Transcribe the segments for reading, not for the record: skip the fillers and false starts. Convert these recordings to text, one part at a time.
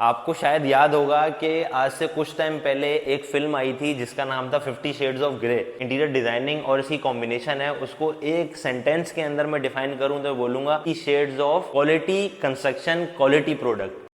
आपको शायद याद होगा कि आज से कुछ टाइम पहले एक फिल्म आई थी जिसका नाम था 50 shades of grey. Interior designing और इसकी कॉम्बिनेशन है, उसको एक सेंटेंस के अंदर मैं डिफाइन करूं तो बोलूंगा कि shades of quality construction, quality product.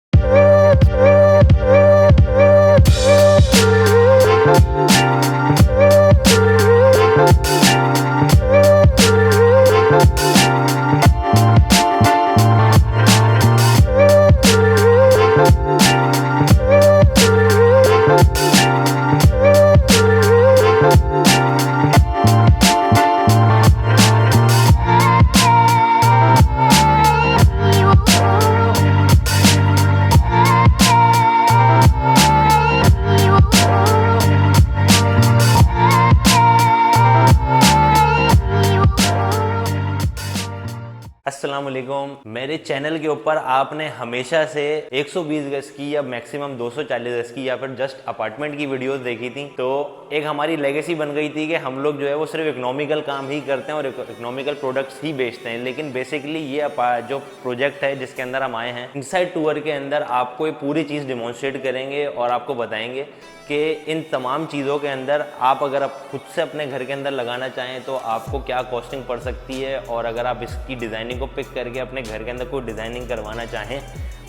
अस्सलाम वालेकुम। मेरे चैनल के ऊपर आपने हमेशा से 120 गज की या मैक्सिमम 240 गज की या फिर जस्ट अपार्टमेंट की वीडियोस देखी थी। तो एक हमारी लेगेसी बन गई थी कि हम लोग जो है वो सिर्फ इकोनॉमिकल काम ही करते हैं और इकोनॉमिकल प्रोडक्ट्स ही बेचते हैं। लेकिन बेसिकली ये जो प्रोजेक्ट है जिसके अंदर हम आए हैं, इनसाइड टूर के अंदर आपको ये पूरी चीज़ डिमॉन्स्ट्रेट करेंगे और आपको बताएंगे कि इन तमाम चीज़ों के अंदर आप अगर आप खुद से अपने घर के अंदर लगाना चाहें तो आपको क्या कॉस्टिंग पड़ सकती है, और अगर आप इसकी डिज़ाइनिंग को पिक करके अपने घर के अंदर कोई डिज़ाइनिंग करवाना चाहें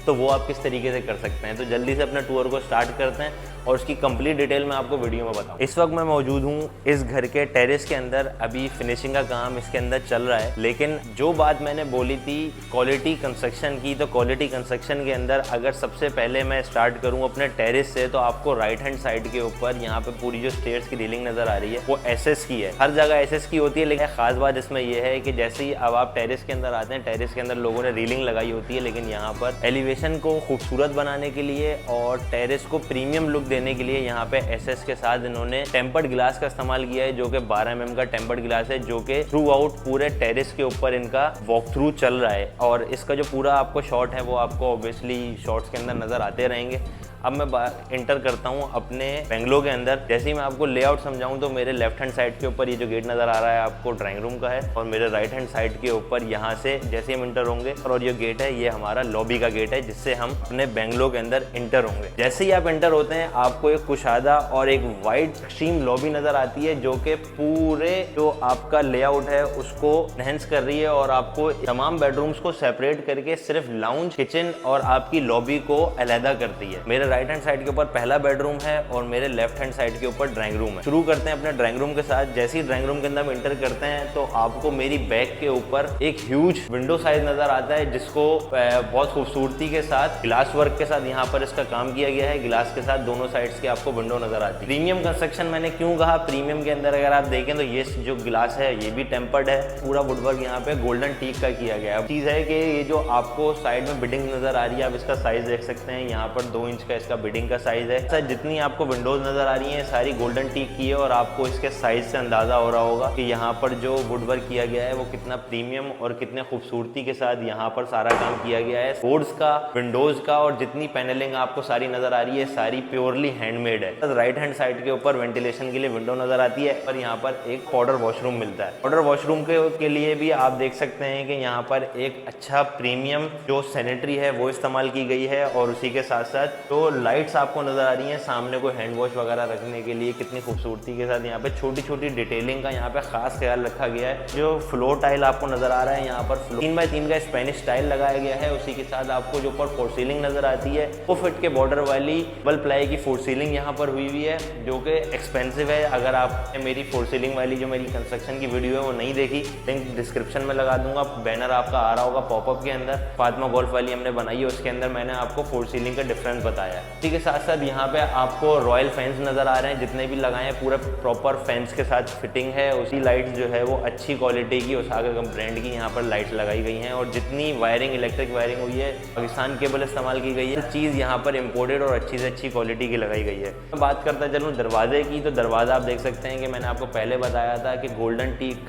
तो वो आप किस तरीके से कर सकते हैं। तो जल्दी से अपने टूर को स्टार्ट करते हैं और उसकी कंप्लीट डिटेल मैं आपको वीडियो में बताऊं। इस वक्त मैं मौजूद हूँ इस घर के टेरेस के अंदर। अभी फिनिशिंग का काम इसके अंदर चल रहा है। लेकिन जो बात मैंने बोली थी क्वालिटी कंस्ट्रक्शन की, तो क्वालिटी कंस्ट्रक्शन के अंदर अगर सबसे पहले मैं स्टार्ट करूँ अपने टेरेस से, तो आपको राइट हैंड साइड के ऊपर यहाँ पे पूरी जो स्टेयर्स की रेलिंग नजर आ रही है वो एसएस की है। हर जगह एसएस की होती है, लेकिन खास बात इसमें यह है कि जैसे ही अब आप टेरेस के अंदर आते हैं, टेरेस के अंदर लोगों ने रेलिंग लगाई होती है, लेकिन यहाँ पर एलिवेशन को खूबसूरत बनाने के लिए और टेरेस को प्रीमियम लुक देने के लिए यहाँ पे एसएस के साथ इन्होंने टेम्पर्ड ग्लास का इस्तेमाल किया है, जो कि 12 mm का टेम्पर्ड ग्लास है, जो कि थ्रू आउट पूरे टेरेस के ऊपर इनका वॉक थ्रू चल रहा है। और इसका जो पूरा आपको शॉट है वो आपको ऑब्वियसली शॉट्स के अंदर नजर आते रहेंगे। अब मैं इंटर करता हूँ अपने बेंगलो के अंदर। जैसे ही मैं आपको लेआउट समझाऊं तो मेरे लेफ्ट हैंड साइड के ऊपर ये जो गेट नज़र आ रहा है आपको ड्राइंग रूम का है, और मेरे राइट हैंड साइड के ऊपर यहाँ से जैसे हम इंटर होंगे और ये गेट है ये हमारा लॉबी का गेट है, जिससे हम अपने बेंगलो के अंदर इंटर होंगे। जैसे ही आप इंटर होते हैं आपको एक कुशादा और एक वाइड एक्सट्रीम लॉबी नज़र आती है, जो कि पूरे जो आपका लेआउट है उसको एनहेंस कर रही है और आपको तमाम बेडरूम्स को सेपरेट करके सिर्फ लाउंज, किचन और आपकी लॉबी को अलहदा करती है। मेरे राइट हैंड साइड के ऊपर पहला बेडरूम है और मेरे लेफ्ट हैंड साइड के ऊपर ड्राइंग रूम है। शुरू करते हैं अपने ड्राइंग रूम के साथ। जैसे ही ड्राइंग रूम के अंदर हम इंटर करते हैं तो आपको मेरी बैक के ऊपर एक ह्यूज विंडो साइज नजर आता है, जिसको बहुत खूबसूरती के साथ ग्लास वर्क के साथ यहाँ पर इसका काम किया गया है। ग्लास के साथ दोनों साइड्स के आपको विंडो नजर आती है। प्रीमियम कंस्ट्रक्शन मैंने क्यों कहा? प्रीमियम के अंदर अगर आप देखें तो ये जो ग्लास है ये भी टेम्पर्ड है, पूरा वुडवर्क यहाँ पे गोल्डन टीक का किया गया है। चीज है कि ये जो आपको साइड में बिल्डिंग नजर आ रही है, आप इसका साइज देख सकते हैं, यहाँ पर 2 इंच का इसका बिल्डिंग का साइज है। सर जितनी आपको विंडोज नजर आ रही हैं सारी गोल्डन टीक की है, और आपको इसके साइज से अंदाजा हो रहा होगा कि यहाँ पर जो वुडवर्क किया गया है वो कितना प्रीमियम और कितने खूबसूरती के साथ यहाँ पर सारा काम किया गया है। बोर्ड्स का, विंडोज का और जितनी पैनलिंग आपको सारी नजर आ रही है सारी प्योरली हैंडमेड है। राइट हैंड साइड के ऊपर वेंटिलेशन के लिए विंडो नजर आती है, पर यहाँ पर एक पाउडर वॉशरूम मिलता है। पाउडर वॉशरूम के लिए भी आप देख सकते हैं कि यहाँ पर एक अच्छा प्रीमियम जो सैनिटरी है वो इस्तेमाल की गई है, और उसी के साथ साथ जो लाइट्स आपको नजर आ रही है सामने कोई हैंड वॉश वगैरह रखने के लिए कितनी खूबसूरती के साथ यहाँ पे छोटी छोटी डिटेलिंग का यहाँ पे खास ख्याल रखा गया है। जो फ्लोर टाइल आपको नजर आ रहा है यहाँ पर 3x3 का स्पेनिश टाइल लगाया गया है। उसी के साथ आपको जो ऊपर फोर सीलिंग नजर आती है 2 फीट के बॉर्डर वाली डबल प्लाई की फोर सीलिंग यहाँ पर हुई हुई है, जो कि एक्सपेंसिव है। अगर आपने मेरी फोर सीलिंग वाली जो मेरी कंस्ट्रक्शन की वीडियो है वो नहीं देखी, लिंक डिस्क्रिप्शन में लगा दूंगा, बैनर आपका आ रहा होगा पॉपअप के अंदर। फातिमा गोल्फ वाली हमने बनाई है, उसके अंदर मैंने आपको फोर सीलिंग का डिफरेंस बताया है। इसी के साथ साथ यहाँ पे आपको रॉयल फैंस नजर आ रहे हैं, जितने भी लगाए हैं पूरे प्रॉपर फैंस के साथ फिटिंग है। उसी लाइट्स जो है वो अच्छी क्वालिटी की ओसाका ब्रांड की यहाँ पर लाइट्स लगाई गई हैं, और जितनी वायरिंग इलेक्ट्रिक वायरिंग हुई है पाकिस्तान केबल इस्तेमाल की गई है। चीज़ यहाँ पर इम्पोर्टेड और अच्छी से अच्छी क्वालिटी की लगाई गई है। मैं बात करता चलूँ दरवाजे की, तो दरवाज़ा आप देख सकते हैं कि मैंने आपको पहले बताया था कि गोल्डन टीक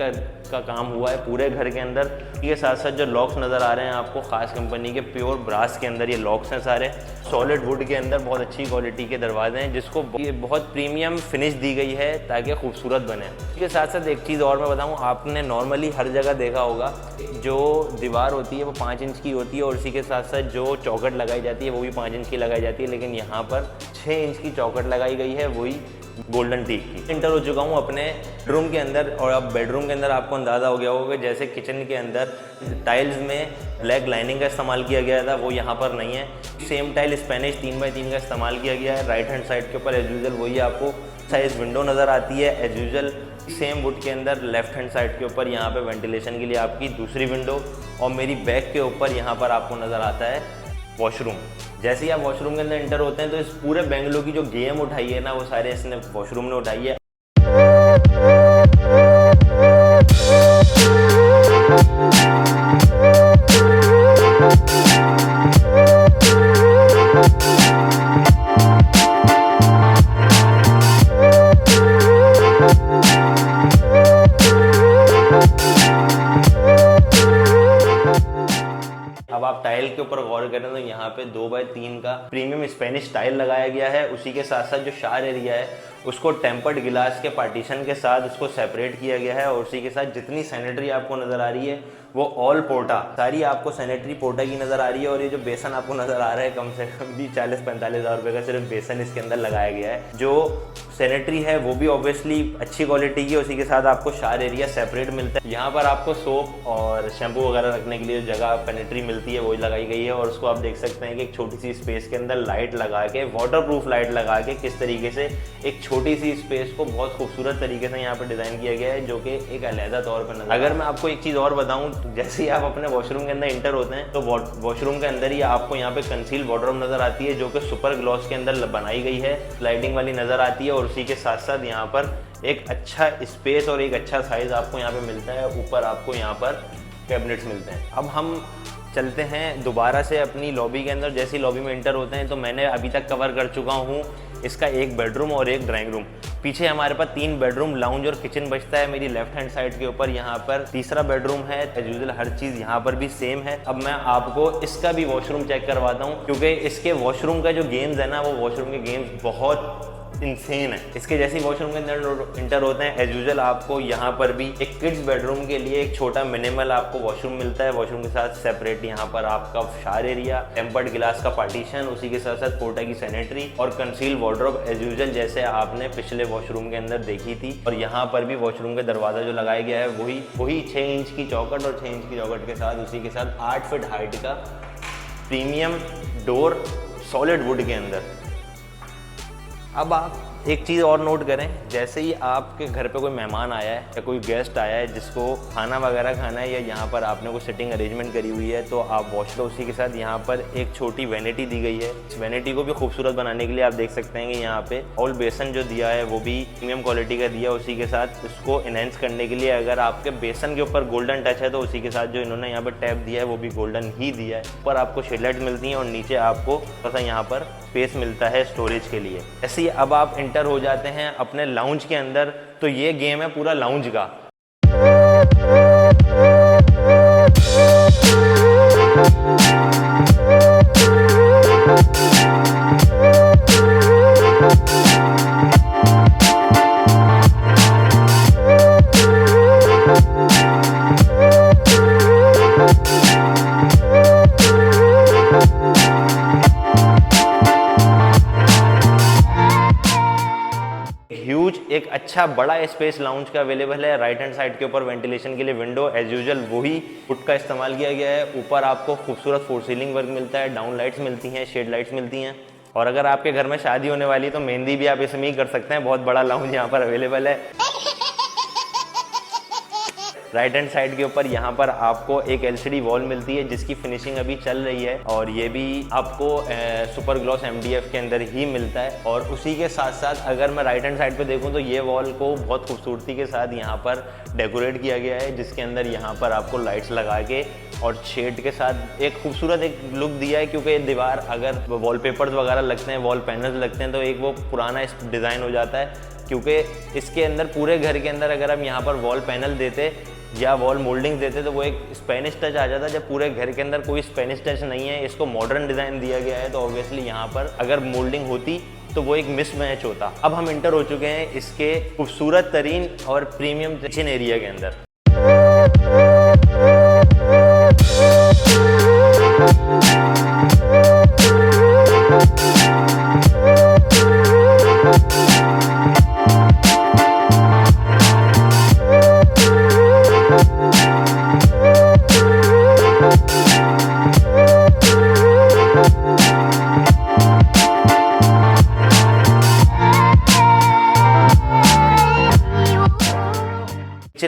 का काम हुआ है पूरे घर के अंदर। इसके साथ साथ जो लॉक्स नज़र आ रहे हैं आपको खास कंपनी के प्योर ब्रास के अंदर ये लॉक्स हैं सारे, सॉलिड वुड के अंदर बहुत अच्छी क्वालिटी के दरवाजे हैं, जिसको बहुत प्रीमियम फिनिश दी गई है ताकि खूबसूरत बने। इसके साथ साथ एक चीज़ और मैं बताऊं, आपने नॉर्मली हर जगह देखा होगा जो दीवार होती है वो 5 इंच की होती है, और इसी के साथ साथ जो चौखट लगाई जाती है वो भी 5 इंच की लगाई जाती है, लेकिन यहाँ पर 6 इंच की चौखट लगाई गई है, वही गोल्डन टीक की। इंटर हो चुका हूँ अपने बेडरूम के अंदर, और अब बेडरूम के अंदर आपको अंदाज़ा हो गया होगा जैसे किचन के अंदर टाइल्स में ब्लैक लाइनिंग का इस्तेमाल किया गया था, वो यहाँ पर नहीं है। सेम टाइल स्पेनिश 3x3 का इस्तेमाल किया गया है। राइट हैंड साइड के ऊपर एज यूजल वही आपको साइज विंडो नज़र आती है एज यूजल। सेम वुड के अंदर लेफ्ट हैंड साइड के ऊपर यहाँ पे वेंटिलेशन के लिए आपकी दूसरी विंडो, और मेरी बैक के ऊपर यहाँ पर आपको नज़र आता है वॉशरूम। जैसे ही आप वॉशरूम के अंदर इंटर होते हैं तो इस पूरे बंगलो की जो गेम उठाई है ना, वो सारे इसने वॉशरूम ने उठाई है। अब आप टाइल के ऊपर गौर करें तो यहाँ पे 2x3 का प्रीमियम स्पेनिश टाइल लगाया गया है। उसी के साथ साथ जो शार एरिया है उसको टेम्पर्ड गिलास के पार्टीशन के साथ उसको सेपरेट किया गया है, और उसी के साथ जितनी सैनिटरी आपको नज़र आ रही है वो ऑल पोर्टा, सारी आपको सैनिटरी पोर्टा की नज़र आ रही है। और ये जो बेसन आपको नज़र आ रहा है कम से कम भी 40-45 हज़ार रुपये का सिर्फ बेसन इसके अंदर लगाया गया है। जो सैनिटरी है वो भी ऑब्वियसली अच्छी क्वालिटी की, उसी के साथ आपको शार एरिया सेपरेट मिलता है। यहाँ पर आपको सोप और शैम्पू वगैरह रखने के लिए जो जगह पेनिट्री मिलती है वही लगाई गई है। और उसको आप देख सकते हैं कि एक छोटी सी स्पेस के अंदर लाइट लगा के, वाटरप्रूफ लाइट लगा के किस तरीके से एक छोटी सी स्पेस को बहुत खूबसूरत तरीके से यहाँ पर डिज़ाइन किया गया है, जो कि एक अलहदा तौर पर नजर। अगर मैं आपको एक चीज़ और बताऊँ, जैसे ही आप अपने वॉशरूम के अंदर इंटर होते हैं तो वॉशरूम के अंदर ही आपको यहाँ पे कंसील वार्डरोब नज़र आती है, जो कि सुपर ग्लॉस के अंदर बनाई गई है, स्लाइडिंग वाली नज़र आती है। और उसी के साथ साथ यहाँ पर एक अच्छा स्पेस और एक अच्छा साइज़ आपको यहाँ पे मिलता है। ऊपर आपको यहाँ पर कैबिनेट्स मिलते हैं। अब हम चलते हैं दोबारा से अपनी लॉबी के अंदर। जैसे ही लॉबी में इंटर होते हैं तो मैंने अभी तक कवर कर चुका हूँ इसका एक बेडरूम और एक ड्राइंग रूम। पीछे हमारे पास 3 बेडरूम, लाउंज और किचन बचता है। मेरी लेफ्ट हैंड साइड के ऊपर यहाँ पर तीसरा बेडरूम है। एज यूजुअल हर चीज़ यहाँ पर भी सेम है। अब मैं आपको इसका भी वॉशरूम चेक करवाता हूँ, क्योंकि इसके वॉशरूम का जो गेम्स है ना, वो वॉशरूम के गेम्स बहुत इंसेन है। इसके जैसे वॉशरूम के अंदर इंटर होते हैं एज यूजुअल आपको यहाँ पर भी एक किड्स बेडरूम के लिए एक छोटा मिनिमल आपको वॉशरूम मिलता है। वॉशरूम के साथ सेपरेट यहाँ पर आपका शार एरिया, टेम्पर्ड गिलास का पार्टीशन, उसी के साथ साथ पोर्टा की सैनिटरी और कंसील वार्डरोब एज यूजुअल जैसे आपने पिछले वॉशरूम के अंदर देखी थी। और यहाँ पर भी वॉशरूम का दरवाजा जो लगाया गया है वही 6 इंच की चौखट, और 6 इंच की चौखट के साथ उसी के साथ 8 फीट हाइट का प्रीमियम डोर सॉलिड वुड के अंदर। अब आप एक चीज़ और नोट करें, जैसे ही आपके घर पे कोई मेहमान आया है या कोई गेस्ट आया है जिसको खाना वगैरह खाना है, या यहाँ पर आपने कोई सिटिंग अरेंजमेंट करी हुई है, तो आप वॉश लो। उसी के साथ यहाँ पर एक छोटी वैनिटी दी गई है। इस वैनिटी को भी खूबसूरत बनाने के लिए आप देख सकते हैं कि यहाँ पे ऑल बेसन जो दिया है वो भी प्रीमियम क्वालिटी का दिया। उसी के साथ इसको इनहेंस करने के लिए अगर आपके बेसन के ऊपर गोल्डन टच है तो उसी के साथ जो इन्होंने यहाँ पर टैप दिया है वो भी गोल्डन ही दिया है। ऊपर आपको शेडलाइट मिलती हैं और नीचे आपको थोड़ा सा यहाँ पर स्पेस मिलता है स्टोरेज के लिए। ऐसे ही अब आप इंटर हो जाते हैं अपने लाउंज के अंदर, तो ये गेम है पूरा लाउंज का। एक अच्छा बड़ा स्पेस लाउंज का अवेलेबल है। राइट हैंड साइड के ऊपर वेंटिलेशन के लिए विंडो एज यूजुअल वही वुड का इस्तेमाल किया गया है। ऊपर आपको खूबसूरत फोर सीलिंग वर्क मिलता है, डाउन लाइट्स मिलती हैं, शेड लाइट्स मिलती हैं। और अगर आपके घर में शादी होने वाली तो मेहंदी भी आप इसमें ही कर सकते हैं। बहुत बड़ा लाउंज यहाँ पर अवेलेबल है। राइट हैंड साइड के ऊपर यहाँ पर आपको एक LCD वॉल मिलती है जिसकी फिनिशिंग अभी चल रही है, और ये भी आपको सुपर ग्लॉस MDF के अंदर ही मिलता है। और उसी के साथ साथ अगर मैं राइट हैंड साइड पे देखूँ तो ये वॉल को बहुत खूबसूरती के साथ यहाँ पर डेकोरेट किया गया है, जिसके अंदर यहाँ पर आपको लाइट्स लगा के और शेड के साथ एक खूबसूरत एक लुक दिया है। क्योंकि दीवार अगर वॉलपेपर्स वगैरह लगते हैं, वॉल पैनल्स लगते हैं, तो एक वो पुराना डिज़ाइन हो जाता है। क्योंकि इसके अंदर पूरे घर के अंदर अगर हम यहाँ पर वॉल पैनल देते या वॉल मोल्डिंग देते तो वो एक स्पेनिश टच आ जाता है। जब पूरे घर के अंदर कोई स्पेनिश टच नहीं है, इसको मॉडर्न डिज़ाइन दिया गया है, तो ऑब्वियसली यहाँ पर अगर मोल्डिंग होती तो वो एक मिस मैच होता। अब हम इंटर हो चुके हैं इसके खूबसूरत तरीन और प्रीमियम किचन एरिया के अंदर।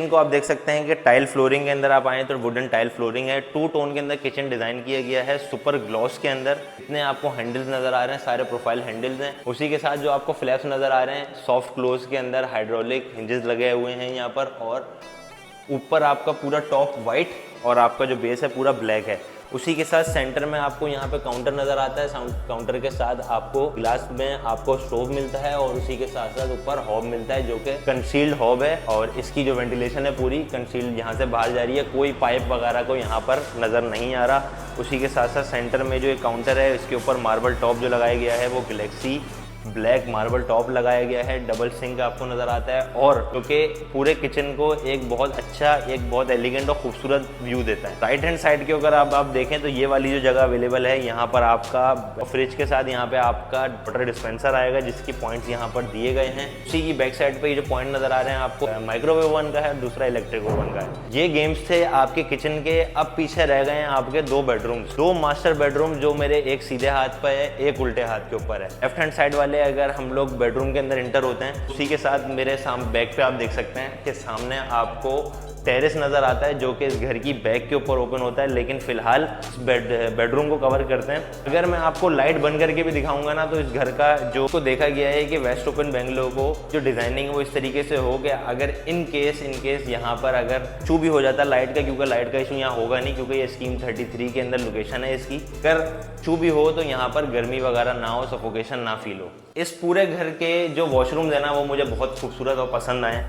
किचन को आप देख सकते हैं कि टाइल फ्लोरिंग के अंदर आप आए तो वुडन टाइल फ्लोरिंग है। 2 टोन के अंदर किचन डिजाइन किया गया है, सुपर ग्लॉस के अंदर। इतने आपको हैंडल्स नजर आ रहे हैं, सारे प्रोफाइल हैंडल्स हैं। उसी के साथ जो आपको फ्लैप्स नजर आ रहे हैं सॉफ्ट क्लोज के अंदर हाइड्रोलिक हिंजेस लगे हुए हैं यहाँ पर। और ऊपर आपका पूरा टॉप वाइट और आपका जो बेस है पूरा ब्लैक है। उसी के साथ सेंटर में आपको यहाँ पे काउंटर नज़र आता है। काउंटर के साथ आपको ग्लास में आपको स्टोव मिलता है और उसी के साथ साथ ऊपर हॉब मिलता है जो कि कंसील्ड हॉब है। और इसकी जो वेंटिलेशन है पूरी कंसील्ड यहाँ से बाहर जा रही है, कोई पाइप वगैरह को यहाँ पर नज़र नहीं आ रहा। उसी के साथ साथ सेंटर में जो एक काउंटर है इसके ऊपर मार्बल टॉप जो लगाया गया है वो गैलेक्सी ब्लैक मार्बल टॉप लगाया गया है। डबल सिंक आपको नज़र आता है और क्योंकि पूरे किचन को एक बहुत अच्छा, एक बहुत एलिगेंट और खूबसूरत व्यू देता है। राइट हैंड साइड के अगर आप देखें तो ये वाली जो जगह अवेलेबल है यहाँ पर आपका फ्रिज के साथ यहाँ पे आपका वाटर डिस्पेंसर आएगा जिसकी पॉइंट्स यहाँ पर दिए गए हैं। उसी की बैक साइड पे ये जो पॉइंट नज़र आ रहे हैं आपको माइक्रोवेव ओवन का है, दूसरा इलेक्ट्रिक ओवन का है। ये गेम्स थे आपके किचन के। अब पीछे रह गए हैं आपके 2 बेडरूम्स, 2 मास्टर बेडरूम जो मेरे एक सीधे हाथ पर है, एक उल्टे हाथ के ऊपर है। लेफ्ट हैंड साइड वाले अगर हम लोग बेडरूम के अंदर इंटर होते हैं उसी के साथ मेरे सामने बैक पे आप देख सकते हैं कि सामने आपको टेरेस नज़र आता है जो कि इस घर की बैक के ऊपर ओपन होता है। लेकिन फिलहाल इस बेडरूम को कवर करते हैं। अगर मैं आपको लाइट बंद करके भी दिखाऊंगा ना तो इस घर का जो को देखा गया है कि वेस्ट ओपन बेंगलोर को जो डिज़ाइनिंग है वो इस तरीके से हो गया। अगर इन केस यहाँ पर अगर इशू भी हो जाता लाइट का, क्योंकि लाइट का इशू यहाँ होगा नहीं क्योंकि ये स्कीम 33 के अंदर लोकेशन है इसकी। अगर इशू भी हो तो यहाँ पर गर्मी वगैरह ना हो, सफोकेशन ना फील हो। इस पूरे घर के जो वॉशरूम है ना वो मुझे बहुत खूबसूरत और पसंद आए।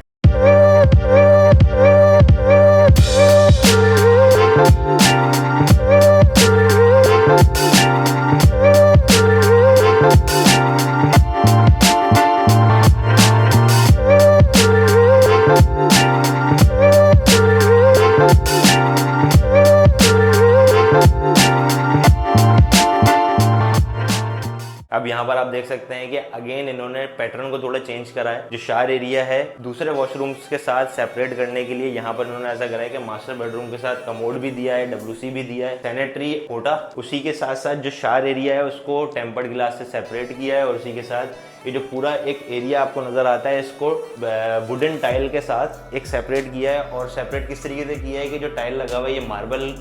अब यहाँ पर आप देख सकते हैं कि अगेन इन्होंने पैटर्न को थोड़ा चेंज करा है। जो शार एरिया है दूसरे वॉशरूम्स के साथ सेपरेट करने के लिए यहाँ पर इन्होंने ऐसा करा है कि मास्टर बेडरूम के साथ कमोड भी दिया है, WC भी दिया है, सैनिटरी कोटा। उसी के साथ साथ जो शार एरिया है उसको टेम्पर्ड ग्लास से सेपरेट किया है। और उसी के साथ ये जो पूरा एक एरिया आपको नजर आता है इसको वुडन टाइल के साथ एक सेपरेट किया है। और सेपरेट किस तरीके से किया है कि जो टाइल लगा हुआ है ये मार्बल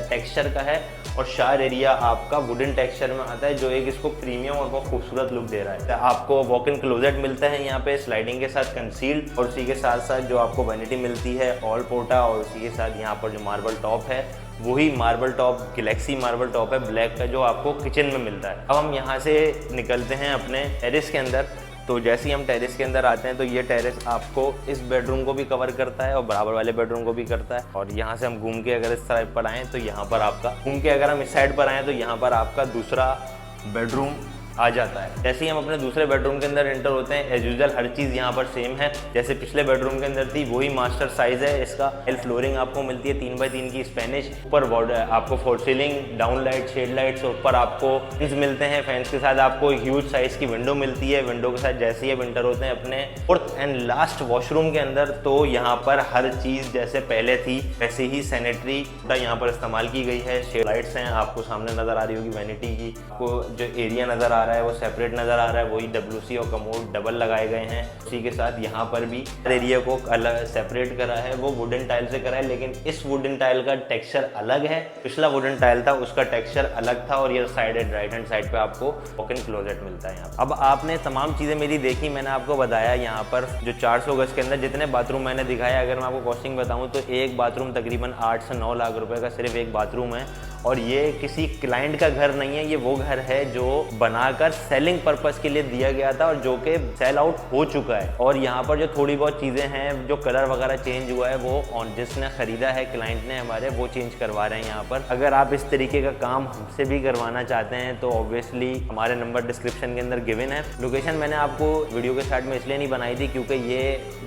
टेक्सचर का है और शार एरिया आपका वुडन टेक्सचर में आता है जो एक इसको प्रीमियम और बहुत खूबसूरत लुक दे रहा है। आपको वॉक इन क्लोजेट मिलता है यहाँ पे स्लाइडिंग के साथ कंसील्ड। और उसी के साथ साथ जो आपको वैनिटी मिलती है ऑल पोर्टा। और उसी के साथ यहाँ पर जो मार्बल टॉप है वही marble top Galaxy marble top है ब्लैक का जो आपको किचन में मिलता है। अब हम यहाँ से निकलते हैं अपने टेरेस के अंदर। तो जैसे ही हम टेरेस के अंदर आते हैं तो ये टेरेस आपको इस बेडरूम को भी कवर करता है और बराबर वाले बेडरूम को भी करता है। और यहाँ से हम घूम के अगर इस साइड पर आएँ तो यहाँ पर आपका घूम के अगर हम इस साइड पर आएँ तो यहाँ पर आपका दूसरा बेडरूम आ जाता है। जैसे ही हम अपने दूसरे बेडरूम के अंदर एंटर होते हैं एज यूजुअल हर चीज़ यहाँ पर सेम है जैसे पिछले बेडरूम के अंदर थी, वही मास्टर साइज है इसका। एल फ्लोरिंग आपको मिलती है 3x3 की स्पेनिश। ऊपर आपको for ceiling down light shade lights, ऊपर आपको फैंस मिलते हैं। फैंस के साथ आपको ह्यूज साइज की विंडो मिलती है। विंडो के साथ जैसे ही विंटर होते हैं अपने फोर्थ एंड लास्ट वॉशरूम के अंदर तो यहाँ पर हर चीज़ जैसे पहले थी वैसे ही सैनिटरी यहाँ पर इस्तेमाल की गई है। शेड लाइट्स हैं आपको सामने नजर आ रही होगी वैनिटी की। आपको जो एरिया नजर आ रहा है वो सेपरेट नजर आ रहा है, वही WC और कमोड डबल लगाए गए हैं। उसी के साथ यहाँ पर भी एरिया को अलग सेपरेट करा है, वो वुडन टाइल से करा है। लेकिन इस वुडन टाइल का टेक्सचर अलग है, पिछला वुडन टाइल था उसका टेक्सचर अलग था। और ये साइड राइट हैंड साइड पे आपको वॉक इन क्लोजेट मिलता है यहाँ। अब आपने तमाम चीज़ें मेरी देखी, मैंने आपको बताया यहाँ पर जो 400 गज के अंदर जितने बाथरूम मैंने दिखाया, अगर मैं आपको कॉस्टिंग बताऊँ तो एक बाथरूम तकरीबन 8 से 9 लाख रुपए का सिर्फ एक बाथरूम है। और ये किसी क्लाइंट का घर नहीं है, ये वो घर है जो बनाकर सेलिंग पर्पस के लिए दिया गया था और जो कि सेल आउट हो चुका है। और यहाँ पर जो थोड़ी बहुत चीज़ें हैं, जो कलर वगैरह चेंज हुआ है वो जिसने ख़रीदा है क्लाइंट ने हमारे, वो चेंज करवा रहे हैं यहाँ पर। अगर आप इस तरीके का काम हमसे भी करवाना चाहते हैं तो ऑब्वियसली हमारे नंबर डिस्क्रिप्शन के अंदर गिवन है। लोकेशन मैंने आपको वीडियो के स्टार्ट में इसलिए नहीं बनाई थी क्योंकि ये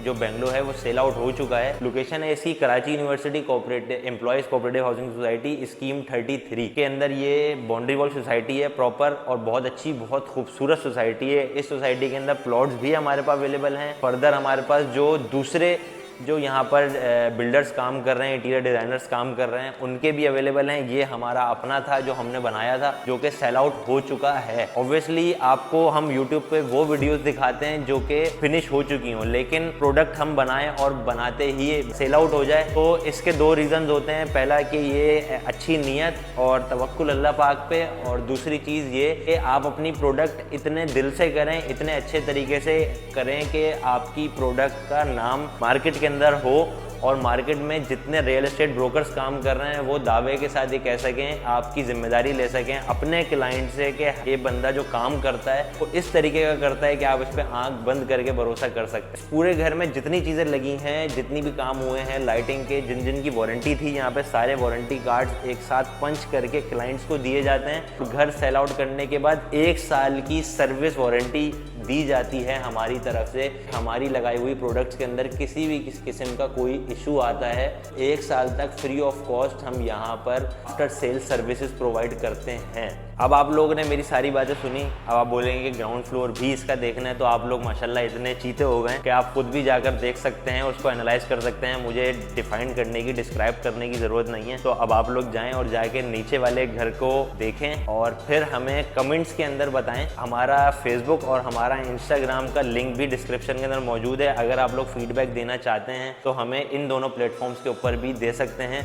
जो बेंगलोर है वो सेल आउट हो चुका है। लोकेशन है इसकी Karachi university cooperative employees cooperative housing society scheme 33 के अंदर। ये बाउंड्री वॉल सोसाइटी है प्रॉपर और बहुत अच्छी बहुत खूबसूरत सोसाइटी है। इस सोसाइटी के अंदर प्लॉट्स भी हमारे पास अवेलेबल हैं। फर्दर हमारे पास जो दूसरे जो यहाँ पर बिल्डर्स काम कर रहे हैं, इंटीरियर डिज़ाइनर्स काम कर रहे हैं, उनके भी अवेलेबल हैं। ये हमारा अपना था जो हमने बनाया था, जो कि सेल आउट हो चुका है। ऑब्वियसली आपको हम यूट्यूब पे वो वीडियोस दिखाते हैं जो कि फिनिश हो चुकी हों, लेकिन प्रोडक्ट हम बनाएं और बनाते ही सेल आउट हो जाए तो इसके दो रीज़न होते हैं। पहला कि ये अच्छी नीयत और तवक्कुल अल्लाह पाक पे, और दूसरी चीज़ ये कि आप अपनी प्रोडक्ट इतने दिल से करें, इतने अच्छे तरीके से करें कि आपकी प्रोडक्ट का नाम मार्केट के अंदर हो और मार्केट में जितने रियल एस्टेट ब्रोकर्स काम कर रहे हैं वो दावे के साथ ये कह सकें, आपकी जिम्मेदारी ले सकें अपने क्लाइंट से कि ये बंदा जो काम करता है वो इस तरीके का करता है कि आप इस पर आंख बंद करके भरोसा कर सकते हैं। पूरे घर में जितनी चीज़ें लगी हैं, जितनी भी काम हुए हैं लाइटिंग के, जिन जिन की वारंटी थी, यहाँ पे सारे वारंटी कार्ड्स एक साथ पंच करके क्लाइंट्स को दिए जाते हैं। घर सेल आउट करने के बाद 1 साल की सर्विस वारंटी दी जाती है हमारी तरफ से। हमारी लगाई हुई प्रोडक्ट्स के अंदर किसी भी किस्म का कोई इशू आता है, 1 साल तक फ्री ऑफ कॉस्ट हम यहाँ पर आफ्टर सेल सर्विसेज प्रोवाइड करते हैं। अब आप लोगों ने मेरी सारी बातें सुनी, अब आप बोलेंगे कि ग्राउंड फ्लोर भी इसका देखना है, तो आप लोग माशाल्लाह इतने चीते हो गए कि आप खुद भी जाकर देख सकते हैं, उसको एनालाइज कर सकते हैं। मुझे डिफाइन करने की, डिस्क्राइब करने की ज़रूरत नहीं है। तो अब आप लोग जाएं और जाके नीचे वाले घर को देखें और फिर हमें कमेंट्स के अंदर बताएं। हमारा फेसबुक और हमारा इंस्टाग्राम का लिंक भी डिस्क्रिप्शन के अंदर मौजूद है। अगर आप लोग फीडबैक देना चाहते हैं तो हमें इन दोनों प्लेटफॉर्म्स के ऊपर भी दे सकते हैं।